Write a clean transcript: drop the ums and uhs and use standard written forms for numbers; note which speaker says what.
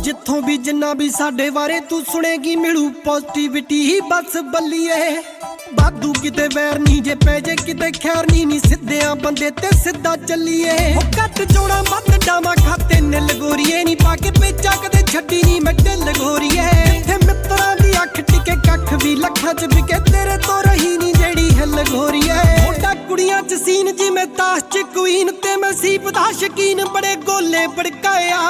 Speaker 1: जिथों भी जिन्ना भी साडे बारे तू सुनेगी मिलू पॉजिटिविटी ही बस बल्लीए बादू किते वैर नहीं जे पै जे किते खैर नहीं सिद्धियां बंदे ते सिद्धा चलीए कट जोड़ा मत डावा खाते निल गोरीए नी पाके पेचा कदे छड्डी नहीं मैं दिल गोरीए इत्थे मित्रां दी अख टिके कख भी लखां च बिके तेरे तो रही नहीं जेड़ी हिल गोरीए मोटा कुड़ियां च सीन जिवें ताश च क्वीन ते मैं सीप दा शकीन बड़े गोले भड़काया